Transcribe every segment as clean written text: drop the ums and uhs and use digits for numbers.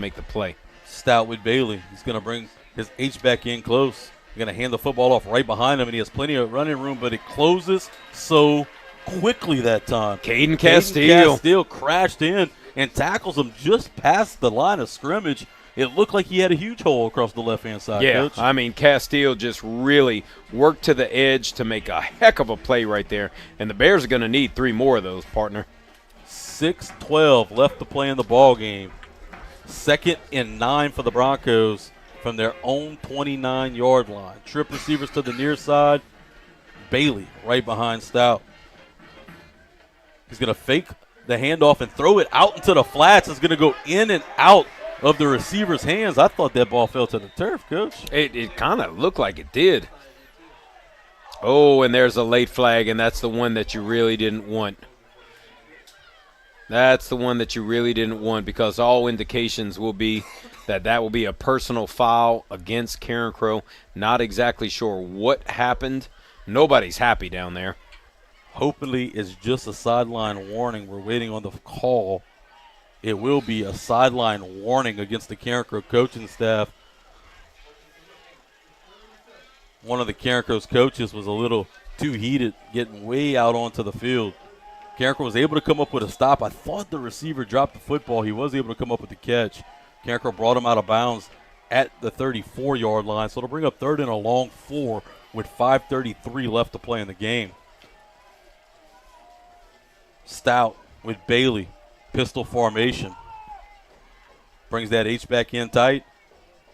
make the play. Stout with Bailey. He's going to bring his H-back in close. He's going to hand the football off right behind him, and he has plenty of running room, but it closes so quickly that time. Caden Castile crashed in and tackles him just past the line of scrimmage. It looked like he had a huge hole across the left-hand side, Yeah, Coach. I mean, Castile just really worked to the edge to make a heck of a play right there, and the Bears are going to need 3 more of those, partner. 6:12 left to play in the ball game. 2nd and 9 for the Broncos from their own 29-yard line. Trip receivers to the near side. Bailey right behind Stout. He's going to fake the handoff and throw it out into the flats. It's going to go in and out of the receiver's hands. I thought that ball fell to the turf, Coach. It kind of looked like it did. Oh, and there's a late flag, and that's the one that you really didn't want. That's the one that you really didn't want, because all indications will be that will be a personal foul against Carencro. Not exactly sure what happened. Nobody's happy down there. Hopefully it's just a sideline warning. We're waiting on the call. It will be a sideline warning against the Carencro coaching staff. One of the Carencro's coaches was a little too heated, getting way out onto the field. Carencro was able to come up with a stop. I thought the receiver dropped the football. He was able to come up with the catch. Carencro brought him out of bounds at the 34-yard line, so it'll bring up 3rd and a long 4 with 5:33 left to play in the game. Stout with Bailey. Pistol formation. Brings that H back in tight.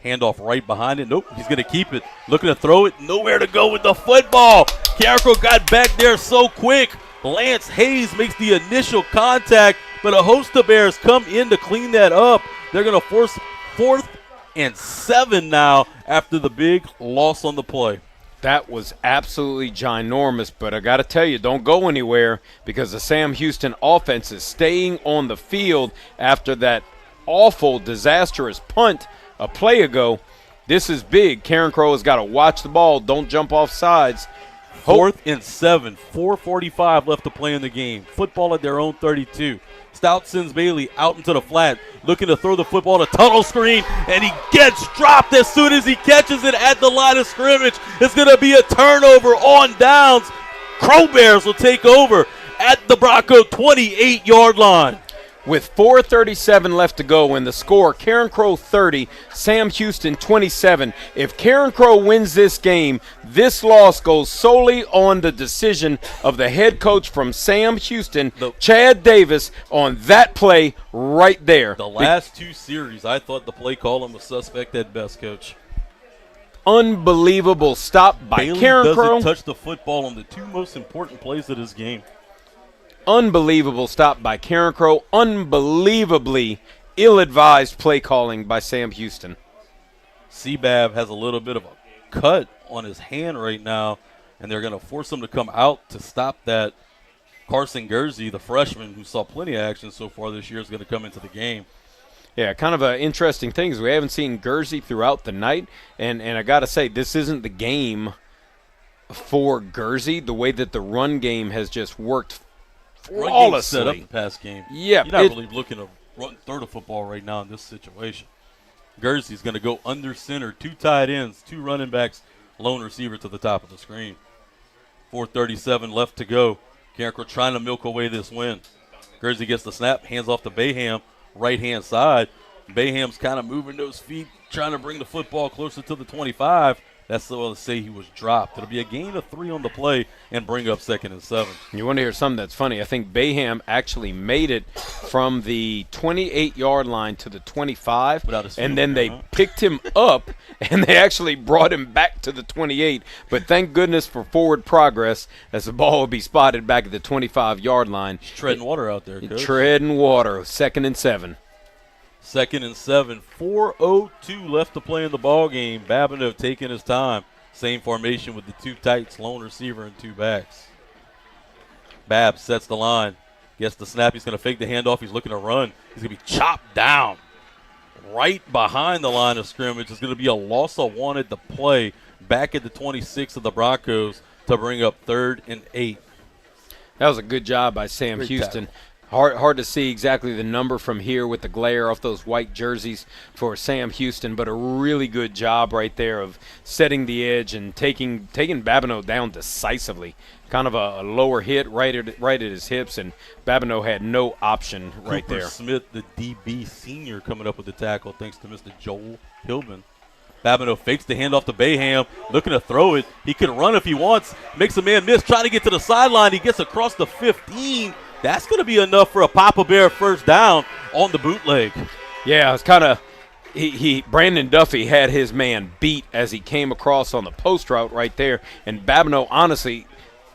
Handoff right behind it. Nope, he's going to keep it. Looking to throw it. Nowhere to go with the football. Carencro got back there so quick. Lance Hayes makes the initial contact, but a host of Bears come in to clean that up. They're going to force 4th and 7 now after the big loss on the play. That was absolutely ginormous, but I got to tell you, don't go anywhere, because the Sam Houston offense is staying on the field after that awful, disastrous punt a play ago. This is big. Carencro has got to watch the ball. Don't jump off sides. 4th and 7, 4:45 left to play in the game. Football at their own 32. Stout sends Bailey out into the flat, looking to throw the football to tunnel screen, and he gets dropped as soon as he catches it at the line of scrimmage. It's going to be a turnover on downs. Crow Bears will take over at the Bronco 28-yard line. With 4:37 left to go in the score, Carencro 30, Sam Houston 27. If Carencro wins this game, this loss goes solely on the decision of the head coach from Sam Houston, Chad Davis, on that play right there. The last 2 series, I thought the play calling was suspect at best, Coach. Unbelievable stop by Bailey Carencro. doesn't touch the football on the 2 most important plays of this game. Unbelievable stop by Carencro. Unbelievably ill-advised play calling by Sam Houston. Seabab has a little bit of a cut on his hand right now, and they're going to force him to come out to stop that. Carson Gersy, the freshman who saw plenty of action so far this year, is going to come into the game. Yeah, kind of an interesting thing is we haven't seen Gersy throughout the night, and I got to say, this isn't the game for Gersy, the way that the run game has just worked flawlessly. Set up the pass game. Yeah, you're not really looking to throw the football right now in this situation. Gersy's going to go under center, 2 tight ends, 2 running backs, lone receiver to the top of the screen. 4:37 left to go. Carencro trying to milk away this win. Gersy gets the snap, hands off to Bayham, right-hand side. Bayham's kind of moving those feet, trying to bring the football closer to the 25. That's the way to say he was dropped. It'll be a gain of 3 on the play and bring up 2nd and 7. You want to hear something that's funny? I think Bayham actually made it from the 28-yard line to the 25, and then they picked him up, and they actually brought him back to the 28. But thank goodness for forward progress, as the ball will be spotted back at the 25-yard line. Treading water out there, Coach. Treading water, 2nd and 7. 2nd and 7, 4:02 left to play in the ball game. Babineau taking his time. Same formation with the 2 tights, lone receiver and 2 backs. Bab sets the line, gets the snap. He's going to fake the handoff. He's looking to run. He's going to be chopped down right behind the line of scrimmage. It's going to be a loss of 1 at the play back at the 26 of the Broncos to bring up 3rd and 8. That was a good job by Sam Great Houston. tackle. Hard to see exactly the number from here with the glare off those white jerseys for Sam Houston, but a really good job right there of setting the edge and taking Babineau down decisively. Kind of a lower hit right at his hips, and Babineau had no option right Cooper there. Smith, the DB senior, coming up with the tackle thanks to Mr. Joel Hillman. Babineau fakes the handoff to Bayham, looking to throw it. He can run if he wants, makes a man miss, trying to get to the sideline. He gets across the 15. That's going to be enough for a Papa Bear first down on the bootleg. Yeah, it's kind of Brandon Duffy had his man beat as he came across on the post route right there. And Babineau, honestly,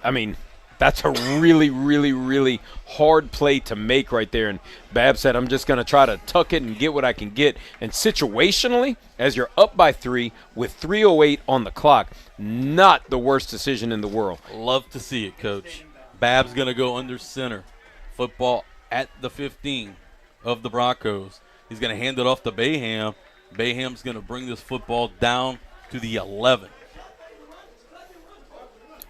I mean, that's a really, really, really hard play to make right there. And Bab said, I'm just going to try to tuck it and get what I can get. And situationally, as you're up by 3 with 3:08 on the clock, not the worst decision in the world. Love to see it, Coach. Bab's going to go under center. Football at the 15 of the Broncos. He's going to hand it off to Bayham. Bayham's going to bring this football down to the 11.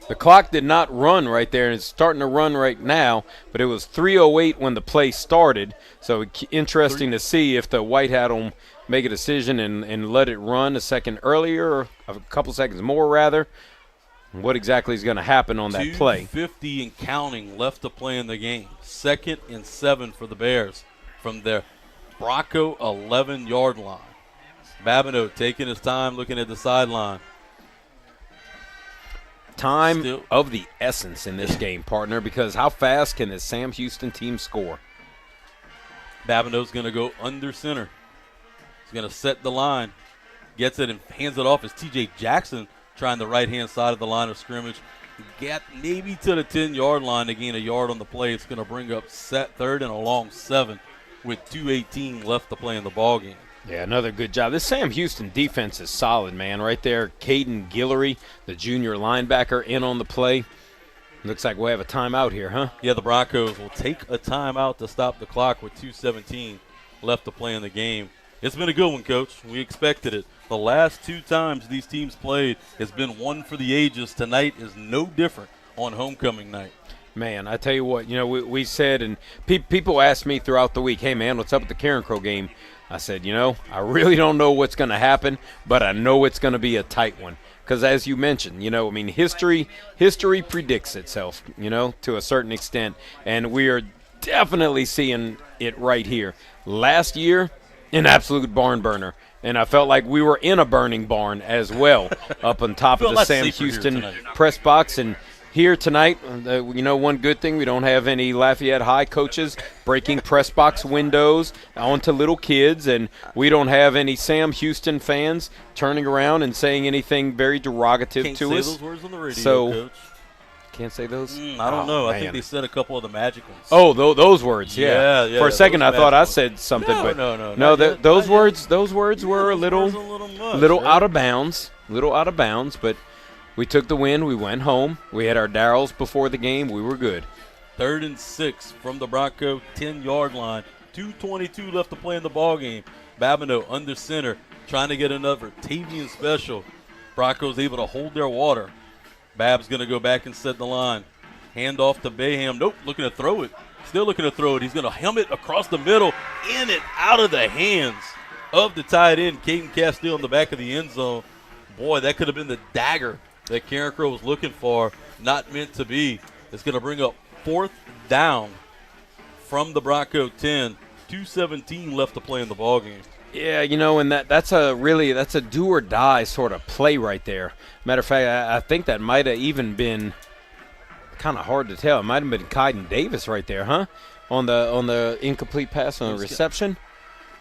The clock did not run right there, and it's starting to run right now, but it was 3:08 when the play started. So interesting to see if the White Hat will make a decision and let it run a second earlier, or a couple seconds more rather. What exactly is going to happen on that play? 2:50 and counting left to play in the game. 2nd and 7 for the Bears from their Bronco 11-yard line. Babineau taking his time, looking at the sideline. Time of the essence in this game, partner, because how fast can this Sam Houston team score? Babineau's going to go under center. He's going to set the line. Gets it and hands it off as T.J. Jackson trying the right-hand side of the line of scrimmage. Get maybe to the 10-yard line to gain a yard on the play. It's going to bring up 3rd and a long 7 with 2:18 left to play in the ballgame. Yeah, another good job. This Sam Houston defense is solid, man. Right there, Caden Guillory, the junior linebacker, in on the play. Looks like we'll have a timeout here, huh? Yeah, the Broncos will take a timeout to stop the clock with 2:17 left to play in the game. It's been a good one, Coach. We expected it. The last 2 times these teams played has been one for the ages. Tonight is no different on homecoming night. Man, I tell you what, we said, and people asked me throughout the week, hey, man, what's up with the Carencro game? I said, I really don't know what's going to happen, but I know it's going to be a tight one. Because as you mentioned, history predicts itself, to a certain extent. And we are definitely seeing it right here. Last year, an absolute barn burner. And I felt like we were in a burning barn as well up on top of the Sam Houston press box. And here tonight, one good thing, we don't have any Lafayette High coaches breaking press box windows onto little kids, and we don't have any Sam Houston fans turning around and saying anything very derogative to us. Can't say those words on the radio, Coach. Can't say those? I don't know. I think they said a couple of the magic ones. Oh, those words, yeah. For a second, I thought I said something, no. Those words were a little out of bounds, but we took the win. We went home. We had our Darryls before the game. We were good. 3rd and 6 from the Bronco 10-yard line. 2:22 left to play in the ballgame. Babineau under center, trying to get another Tavian special. Broncos able to hold their water. Bab's going to go back and set the line. Hand off to Bayham. Nope, looking to throw it. Still looking to throw it. He's going to helmet across the middle, in and out of the hands of the tight end, Caden Castile, in the back of the end zone. Boy, that could have been the dagger that Carencro was looking for. Not meant to be. It's going to bring up 4th down from the Bronco 10. 2:17 left to play in the ballgame. Yeah, and that's a do or die sort of play right there. Matter of fact, I think that might have even been kind of hard to tell. It might have been Kaiden Davis right there, huh? On the incomplete pass on the reception.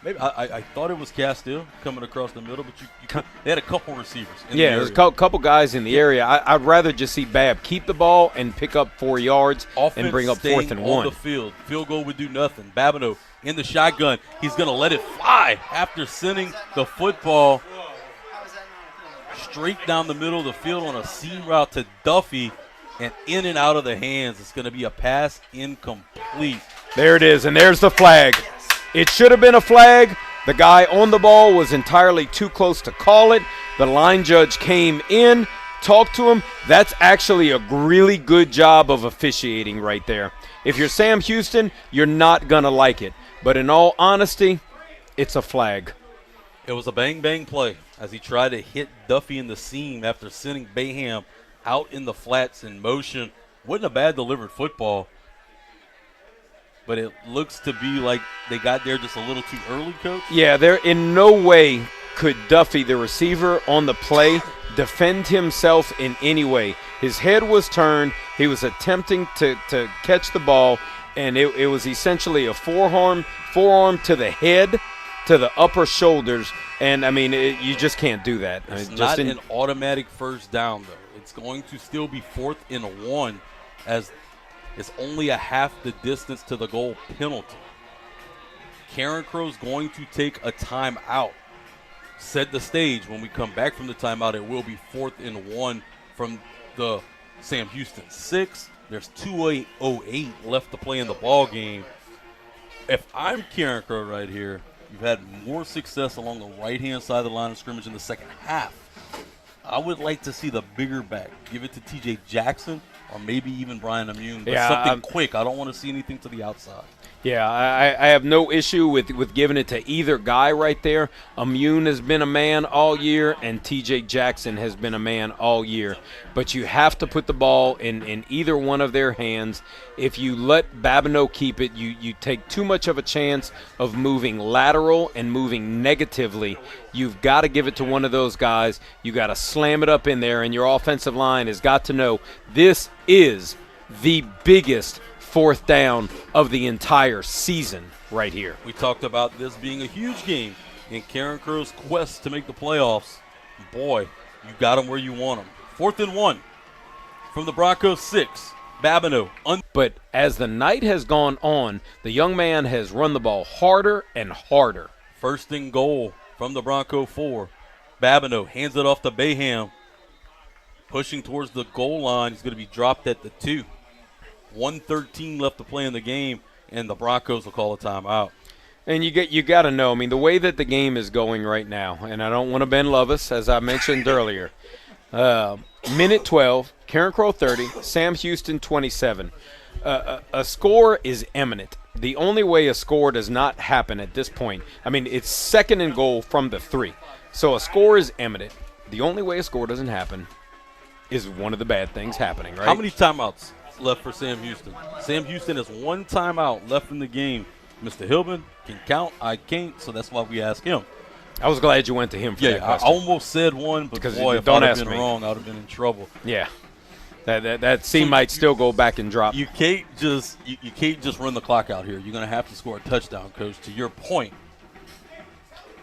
Maybe I thought it was Castile coming across the middle, but they had a couple receivers. There's a couple guys in the area. I'd rather just see Bab keep the ball and pick up 4 yards and bring up 4th and 1. On the field. Field goal would do nothing. Babineau in the shotgun. He's going to let it fly after sending the football straight down the middle of the field on a seam route to Duffy and in and out of the hands. It's going to be a pass incomplete. There it is, and there's the flag. It should have been a flag. The guy on the ball was entirely too close to call it. The line judge came in, talked to him. That's actually a really good job of officiating right there. If you're Sam Houston, you're not going to like it. But in all honesty, it's a flag. It was a bang-bang play as he tried to hit Duffy in the seam after sending Bayham out in the flats in motion. Wasn't a bad delivered football, but it looks to be like they got there just a little too early, Coach. Yeah, there in no way could Duffy, the receiver on the play, defend himself in any way. His head was turned. He was attempting to catch the ball, and it was essentially a forearm to the head, to the upper shoulders, and, I mean, you just can't do that. It's not an automatic first down, though. It's going to still be 4th and 1 as it's only a half the distance to the goal penalty. Carencro's going to take a timeout. Set the stage. When we come back from the timeout, it will be 4th and 1 from the Sam Houston 6. There's 2:08 left to play in the ball game. If I'm Carencro right here, you've had more success along the right-hand side of the line of scrimmage in the second half. I would like to see the bigger back. Give it to T.J. Jackson or maybe even Brian Amune. But something quick. I don't want to see anything to the outside. Yeah, I have no issue with giving it to either guy right there. Amune has been a man all year, and T.J. Jackson has been a man all year. But you have to put the ball in either one of their hands. If you let Babineau keep it, you take too much of a chance of moving lateral and moving negatively. You've got to give it to one of those guys. You got to slam it up in there, and your offensive line has got to know this is the biggest 4th down of the entire season right here. We talked about this being a huge game in Carencro's quest to make the playoffs. Boy, you got them where you want them. 4th and 1 from the Broncos 6. Babineau. But as the night has gone on, the young man has run the ball harder and harder. 1st and goal from the Bronco 4. Babineau hands it off to Bayham. Pushing towards the goal line. He's going to be dropped at the 2. 1:13 left to play in the game, and the Broncos will call a timeout. And you got to know, I mean, the way that the game is going right now, and I don't want to Ben Lovis, as I mentioned earlier. Minute 12, Carencro 30, Sam Houston 27. A score is imminent. The only way a score does not happen at this point, I mean, it's 2nd and goal from the 3. So a score is imminent. The only way a score doesn't happen is one of the bad things happening, right? How many timeouts left for Sam Houston? Sam Houston has 1 timeout left in the game. Mr. Hillman can count. I can't, so that's why we ask him. I was glad you went to him for that question. I almost said one, but because boy, if I'd have been wrong, I would have been in trouble. Yeah. That seam might still go back and drop. You can't just run the clock out here. You're going to have to score a touchdown, Coach, to your point.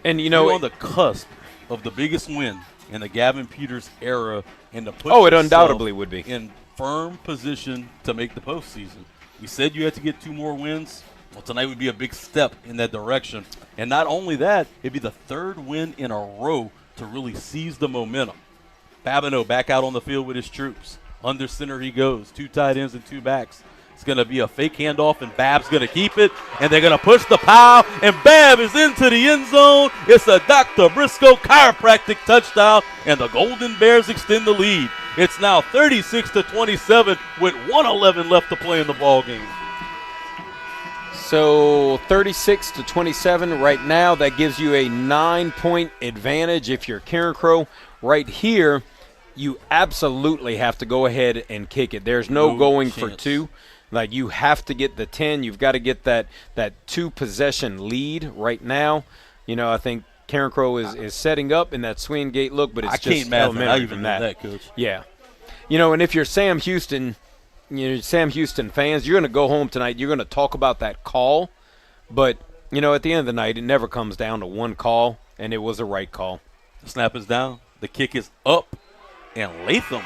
And, you know, you're on the cusp of the biggest win in the Gavin Peters era, and to put it undoubtedly would be in firm position to make the postseason. We said you had to get 2 more wins. Well, tonight would be a big step in that direction. And not only that, it'd be the 3rd win in a row to really seize the momentum. Babineau back out on the field with his troops. Under center he goes. 2 tight ends and 2 backs. It's going to be a fake handoff, and Bab's going to keep it. And they're going to push the pile, and Bab is into the end zone. It's a Dr. Briscoe chiropractic touchdown, and the Golden Bears extend the lead. It's now 36-27 with 1:11 left to play in the ball game. So 36-27 right now. That gives you a 9-point advantage if you're Carencro. Right here, you absolutely have to go ahead and kick it. There's no going chance. for 2. Like, you have to get the 10. You've got to get that 2-possession lead right now. You know, I think Carencro is setting up in that swing gate look, but it's just elementary from that. Coach. Yeah. You know, and if you're Sam Houston fans, you're going to go home tonight. You're going to talk about that call. But, you know, at the end of the night, it never comes down to one call, and it was a right call. The snap is down. The kick is up, and Latham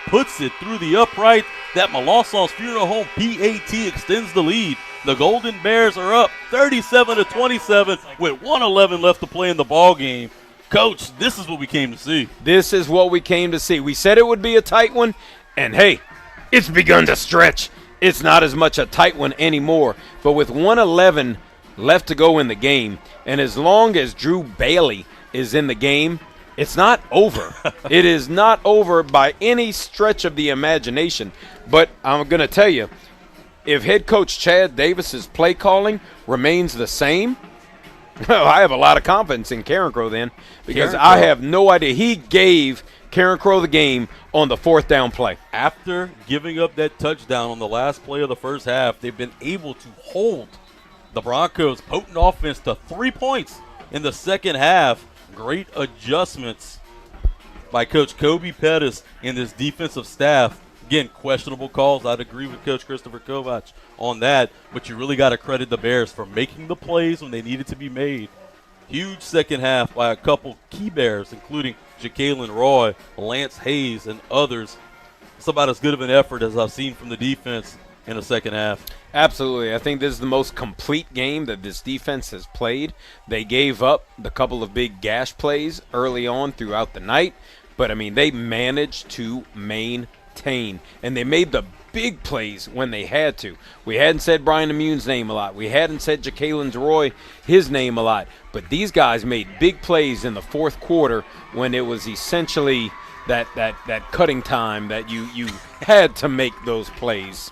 puts it through the upright. That Melancon's Funeral Home PAT extends the lead. The Golden Bears are up 37-27 with 1:11 left to play in the ball game. Coach, this is what we came to see. This is what we came to see. We said it would be a tight one, and hey, it's begun to stretch. It's not as much a tight one anymore. But with 1:11 left to go in the game, and as long as Drew Bailey is in the game, it's not over. It is not over by any stretch of the imagination. But I'm going to tell you, if head coach Chad Davis's play calling remains the same, well, I have a lot of confidence in Carencro then, because I have no idea. He gave Carencro the game on the 4th down play. After giving up that touchdown on the last play of the first half, they've been able to hold the Broncos' potent offense to 3 points in the second half. Great adjustments by Coach Kobe Pettis and this defensive staff. Again, questionable calls. I'd agree with Coach Christopher Kovac on that, but you really got to credit the Bears for making the plays when they needed to be made. Huge second half by a couple key Bears, including Ja'Kalen Roy, Lance Hayes, and others. It's about as good of an effort as I've seen from the defense in the second half. Absolutely. I think this is the most complete game that this defense has played. They gave up the couple of big gash plays early on throughout the night, but, I mean, they managed to maintain, and they made the big plays when they had to. We hadn't said Brian Immune's name a lot. We hadn't said Ja'Kalen Roy, his name a lot. But these guys made big plays in the fourth quarter when it was essentially that cutting time that you had to make those plays.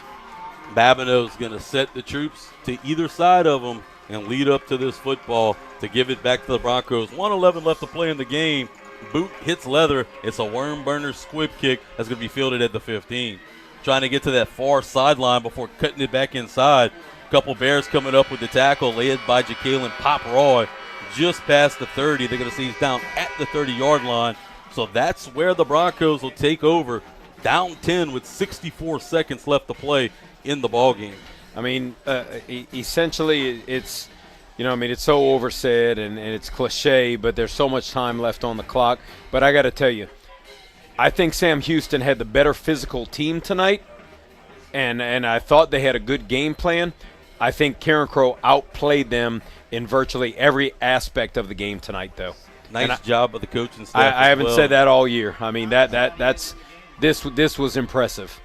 Babineau's going to set the troops to either side of them and lead up to this football to give it back to the Broncos. 1:11 left to play in the game. Boot hits leather. It's a worm burner squib kick that's going to be fielded at the 15. Trying to get to that far sideline before cutting it back inside. A couple Bears coming up with the tackle led by Ja'Kalen Pop Roy just past the 30. They're going to see he's down at the 30-yard line. So that's where the Broncos will take over, down 10 with 64 seconds left to play in the ballgame. I mean, essentially it's, it's so oversaid and it's cliche, but there's so much time left on the clock. But I got to tell you, I think Sam Houston had the better physical team tonight, and I thought they had a good game plan. I think Carencro outplayed them in virtually every aspect of the game tonight, though. Nice job of the coaching staff. I haven't said that all year. I mean, this was impressive.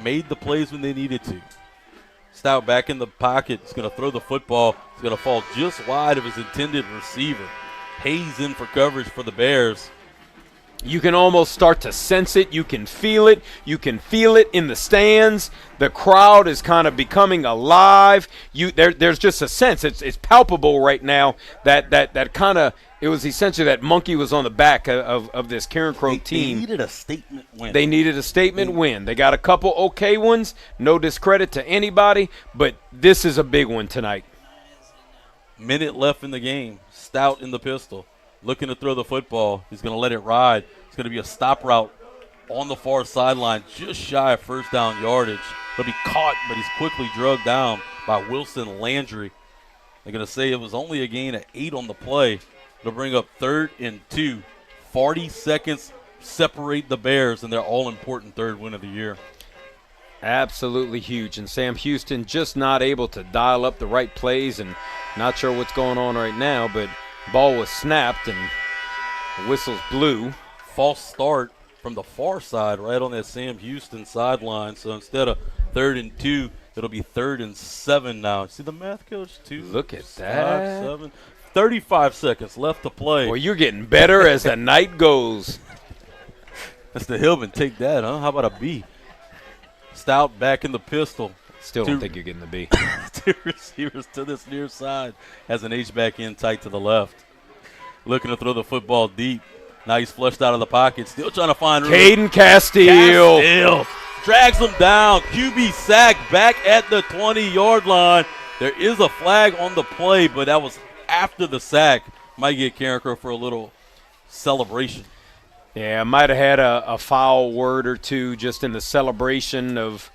Made the plays when they needed to. Stout back in the pocket. He's going to throw the football. It's going to fall just wide of his intended receiver. Hayes in for coverage for the Bears. You can almost start to sense it. You can feel it. You can feel it in the stands. The crowd is kind of becoming alive. There's just a sense. It's palpable right now that kind of – it was essentially that monkey was on the back of this Carencro team. They needed a statement win. They needed a statement win. They got a couple okay ones. No discredit to anybody, but this is a big one tonight. Minute left in the game. Stout in the pistol. Looking to throw the football. He's going to let it ride. It's going to be a stop route on the far sideline, just shy of first down yardage. He'll be caught, but he's quickly drugged down by Wilson Landry. They're going to say it was only a gain of 8 on the play. It'll bring up 3rd and 2. 40 seconds separate the Bears in their all-important 3rd win of the year. Absolutely huge. And Sam Houston just not able to dial up the right plays, and not sure what's going on right now, but ball was snapped and the whistles blew. False start from the far side right on that Sam Houston sideline. So instead of 3rd and 2, it'll be 3rd and 7 now. See the math, Coach? 2, Look at 5, that. 7. 35 seconds left to play. Well, you're getting better as the night goes. That's the Hillman. Take that, huh? How about a B? Stout back in the pistol. Still don't think you're getting the B. 2 receivers to this near side. Has an H-back in tight to the left. Looking to throw the football deep. Now he's flushed out of the pocket. Still trying to find room. Caden Castile. Drags him down. QB sack back at the 20-yard line. There is a flag on the play, but that was after the sack. Might get Carencro for a little celebration. Yeah, might have had a foul word or two just in the celebration of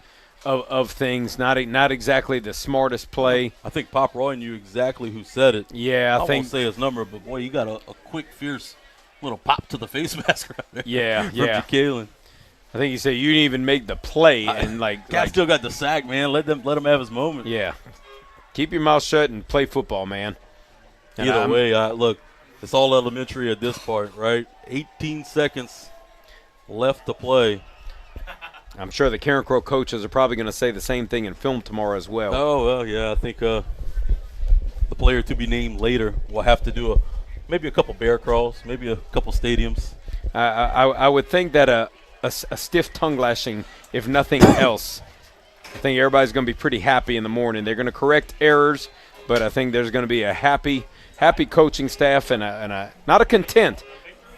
things. Not exactly the smartest play. I think Pop Roy knew exactly who said it. Yeah, I think. Won't say his number, but boy, you got a quick, fierce little pop to the face mask right there. Yeah, from Ja'Kalen. I think he said you didn't even make the play, and guy still got the sack, man. Let him have his moment. Yeah, keep your mouth shut and play football, man. And Either way, look, it's all elementary at this part, right? 18 seconds left to play. I'm sure the Carencro coaches are probably going to say the same thing in film tomorrow as well. Oh, well, yeah. I think the player to be named later will have to do maybe a couple bear crawls, maybe a couple stadiums. I would think that a stiff tongue lashing, if nothing else, I think everybody's going to be pretty happy in the morning. They're going to correct errors, but I think there's going to be a happy coaching staff and a not a content,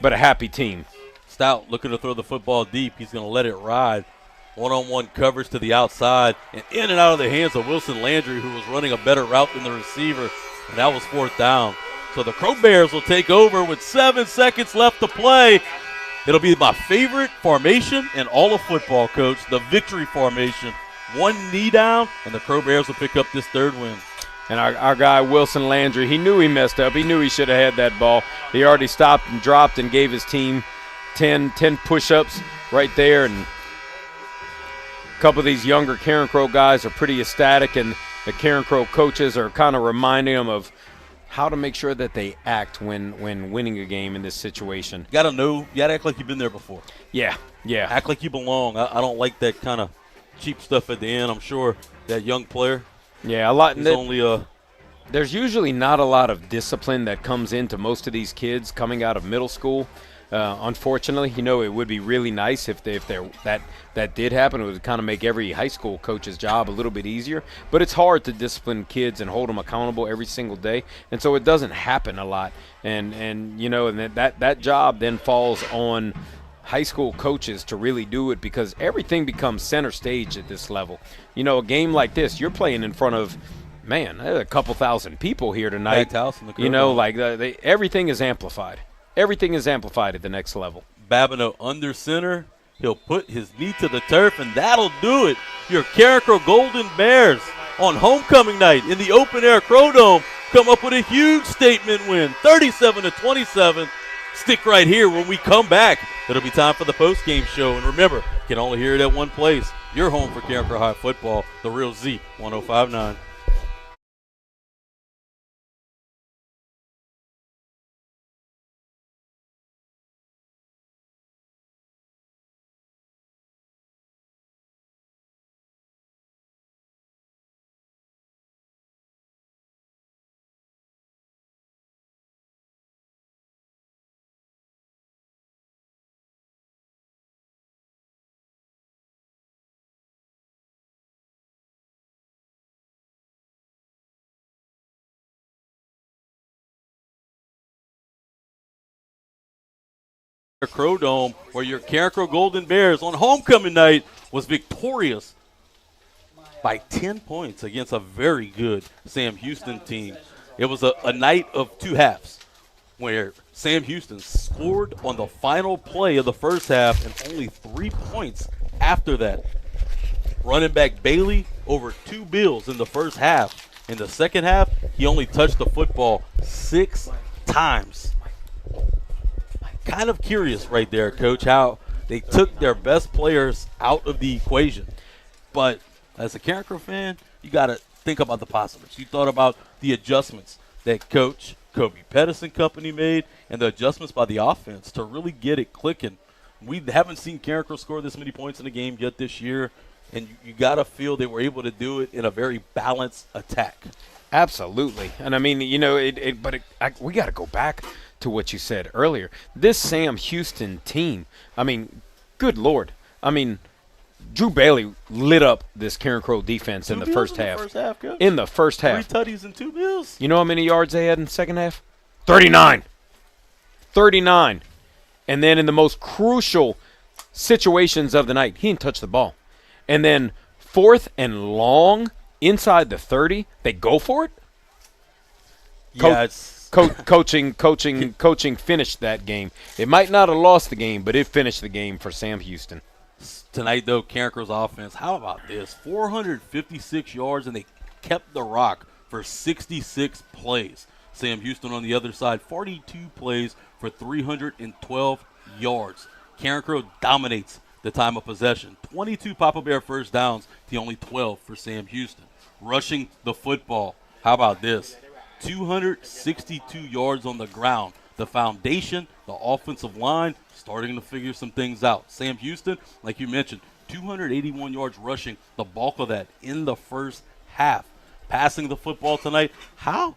but a happy team. Stout looking to throw the football deep. He's going to let it ride. One-on-one coverage to the outside and in and out of the hands of Wilson Landry, who was running a better route than the receiver, and that was 4th down. So the Crow Bears will take over with 7 seconds left to play. It'll be my favorite formation in all of football, Coach, the victory formation. 1 knee down, and the Crow Bears will pick up this 3rd win. And our guy, Wilson Landry, he knew he messed up. He knew he should have had that ball. He already stopped and dropped and gave his team 10 push-ups right there. And a couple of these younger Carencro guys are pretty ecstatic, and the Carencro coaches are kind of reminding them of how to make sure that they act when winning a game in this situation. You got to know, you got to act like you've been there before. Yeah. Act like you belong. I don't like that kind of cheap stuff at the end. I'm sure that young player, yeah, a lot. There's usually not a lot of discipline that comes into most of these kids coming out of middle school. Unfortunately, it would be really nice if that did happen. It would kind of make every high school coach's job a little bit easier. But it's hard to discipline kids and hold them accountable every single day, and so it doesn't happen a lot. And that job then falls on high school coaches to really do it, because everything becomes center stage at this level. A game like this, you're playing in front of, man, there's a couple thousand people here tonight. Packed house in the everything is amplified. Everything is amplified at the next level. Babineau under center. He'll put his knee to the turf, and that'll do it. Your Carencro Golden Bears on homecoming night in the open-air Crow Dome come up with a huge statement win, 37-27. Stick right here when we come back. It'll be time for the post-game show. And remember, you can only hear it at one place. Your home for Carencro High football, the Real Z 105.9. Crow Dome, where your Carencro Golden Bears on homecoming night was victorious by 10 points against a very good Sam Houston team. It was a night of 2 halves where Sam Houston scored on the final play of the first half and only 3 points after that. Running back Bailey over 2 bills in the first half. In the second half, he only touched the football 6 times. Kind of curious right there, Coach, how they took their best players out of the equation. But as a Carencro fan, you got to think about the positives. You thought about the adjustments that Coach Kobe Pettis and company made and the adjustments by the offense to really get it clicking. We haven't seen Carencro score this many points in a game yet this year, and you got to feel they were able to do it in a very balanced attack. Absolutely. And, I mean, we got to go back to what you said earlier. This Sam Houston team, I mean, good Lord. I mean, Drew Bailey lit up this Carencro defense in the first half. In the first half. 3 tutties and 2 bills. You know how many yards they had in the second half? 39. 39. And then in the most crucial situations of the night, he didn't touch the ball. And then 4th and long inside the 30, they go for it? Yeah, Coaching finished that game. It might not have lost the game, but it finished the game for Sam Houston. Tonight, though, Carencro's offense, how about this? 456 yards, and they kept the rock for 66 plays. Sam Houston on the other side, 42 plays for 312 yards. Carencro dominates the time of possession. 22 Papa Bear first downs to only 12 for Sam Houston. Rushing the football, how about this? 262 yards on the ground. The foundation, the offensive line, starting to figure some things out. Sam Houston, like you mentioned, 281 yards rushing, the bulk of that in the first half. Passing the football tonight, how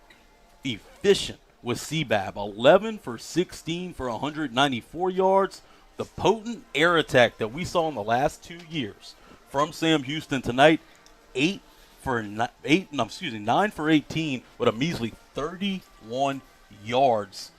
efficient was CBAB? 11 for 16 for 194 yards. The potent air attack that we saw in the last 2 years from Sam Houston tonight, 9 for 18 with a measly 31 yards.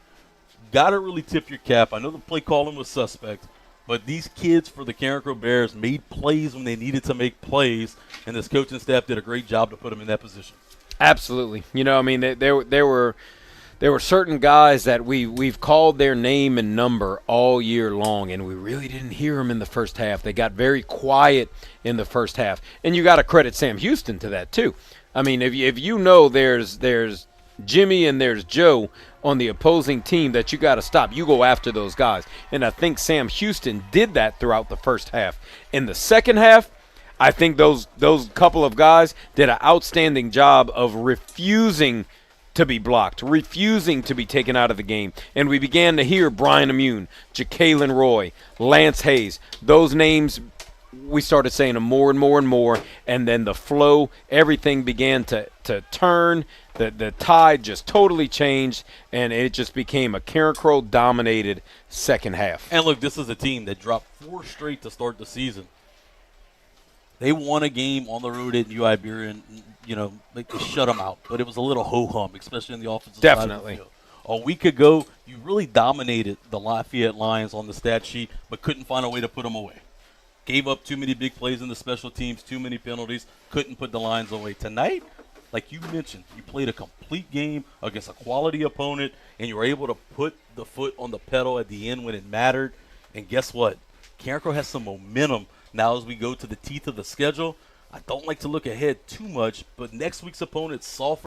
Got to really tip your cap. I know the play calling was suspect, but these kids for the Carencro Bears made plays when they needed to make plays, and this coaching staff did a great job to put them in that position. Absolutely. You know, I mean, there were certain guys that we've called their name and number all year long, and we really didn't hear them in the first half. They got very quiet in the first half, and you got to credit Sam Houston to that too. I mean, if you know there's Jimmy and there's Joe on the opposing team that you got to stop, you go after those guys, and I think Sam Houston did that throughout the first half. In the second half, I think those couple of guys did an outstanding job of refusing to be blocked, refusing to be taken out of the game. And we began to hear Brian Amune, Ja'Kalen Roy, Lance Hayes. Those names, we started saying them more and more and more. And then the flow, everything began to turn. The tide just totally changed, and it just became a Carencro-dominated second half. And look, this is a team that dropped 4 straight to start the season. They won a game on the road at New Iberia, and, they shut them out. But it was a little ho-hum, especially in the offensive side of the field. A week ago, you really dominated the Lafayette Lions on the stat sheet, but couldn't find a way to put them away. Gave up too many big plays in the special teams, too many penalties, couldn't put the Lions away. Tonight, like you mentioned, you played a complete game against a quality opponent, and you were able to put the foot on the pedal at the end when it mattered. And guess what? Carencro has some momentum now as we go to the teeth of the schedule. I don't like to look ahead too much, but next week's opponent's soft